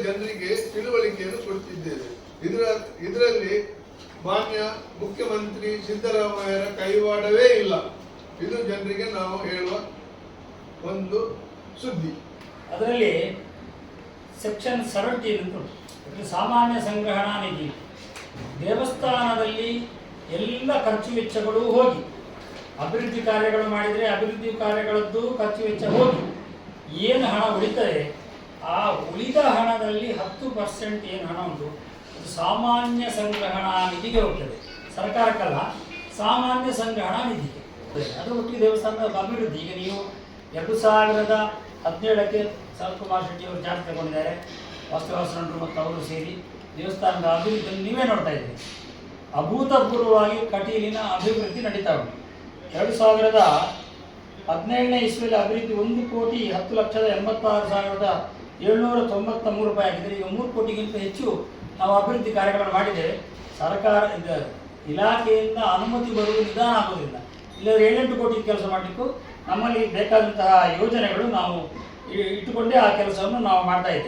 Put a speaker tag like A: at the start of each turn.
A: ಜನರಿಗೆ ತಿಳುವಳಿಕೆಯನ್ನು ಕೊಡ್ತಿದ್ದೇವೆ. ಇದರಲ್ಲಿ ಮಾನ್ಯ ಮುಖ್ಯಮಂತ್ರಿ ಸಿದ್ದರಾಮಯ್ಯರ ಕೈವಾಡವೇ ಇಲ್ಲ. ಇದು ಜನರಿಗೆ ನಾವು ಹೇಳುವ ಒಂದು ಸುದ್ದಿ.
B: ಅದರಲ್ಲಿ ಸೆಕ್ಷನ್ 17 ಉಂಟು. ಸಾಮಾನ್ಯ ಸಂಗ್ರಹಣಾ ನಿಧಿ. ದೇವಸ್ಥಾನದಲ್ಲಿ ಎಲ್ಲ ಖರ್ಚು ವೆಚ್ಚಗಳು ಹೋಗಿ, ಅಭಿವೃದ್ಧಿ ಕಾರ್ಯಗಳು ಮಾಡಿದರೆ ಅಭಿವೃದ್ಧಿ ಕಾರ್ಯಗಳದ್ದು ಖರ್ಚು ವೆಚ್ಚ ಹೋಗಿ ಏನು ಹಣ ಉಳಿತದೆ, ಆ ಉಳಿದ ಹಣದಲ್ಲಿ 10% ಏನು ಹಣ ಉಂಟು ಅದು ಸಾಮಾನ್ಯ ಸಂಗ್ರಹಣಾ ನಿಧಿಗೆ ಹೋಗ್ತದೆ. ಸರ್ಕಾರಕ್ಕಲ್ಲ, ಸಾಮಾನ್ಯ ಸಂಗ್ರಹಣಾ ನಿಧಿಗೆ. ಅದು ಒಟ್ಟಿಗೆ ದೇವಸ್ಥಾನದ ಅಭಿವೃದ್ಧಿ. ಈಗ ನೀವು 2017ಕ್ಕೆ ಸರತ್ಕುಮಾರ್ ಶೆಟ್ಟಿ ಅವರು ಚಾರ್ಜ್ ತಗೊಂಡಿದ್ದಾರೆ, ವಾಸ್ತುವಾಸನರು ಮತ್ತು ಅವರು ಸೇರಿ ದೇವಸ್ಥಾನದ ಅಭಿವೃದ್ಧಿಯನ್ನು ನೀವೇ ನೋಡ್ತಾ ಇದ್ದೀರಿ. ಅಭೂತಪೂರ್ವವಾಗಿ ಕಟೀಲಿನ ಅಭಿವೃದ್ಧಿ ನಡೀತಾ ಉಂಟು. 2017ನೇ ಇಸ್ವಿಯಲ್ಲಿ ಅಭಿವೃದ್ಧಿ 1,10,86,793 ರೂಪಾಯಿ ಆಗಿದ್ದರೆ ಈಗ 3 ಕೋಟಿಗಿಂತ ಹೆಚ್ಚು ನಾವು ಅಭಿವೃದ್ಧಿ ಕಾರ್ಯಗಳನ್ನು ಮಾಡಿದ್ದೇವೆ. ಸರ್ಕಾರ ಇಲಾಖೆಯಿಂದ ಅನುಮತಿ ಬರುವುದು ನಿಧಾನ ಆಗೋದಿಲ್ಲ. ಇಲ್ಲದ್ರೆ 7-8 ಕೋಟಿ ಕೆಲಸ ಮಾಡಲಿಕ್ಕೂ ನಮ್ಮಲ್ಲಿ ಬೇಕಾದಂತಹ ಯೋಜನೆಗಳು ನಾವು ಇಟ್ಟುಕೊಂಡೇ ಆ ಕೆಲಸವನ್ನು ನಾವು ಮಾಡ್ತಾ ಇದ್ದೇವೆ.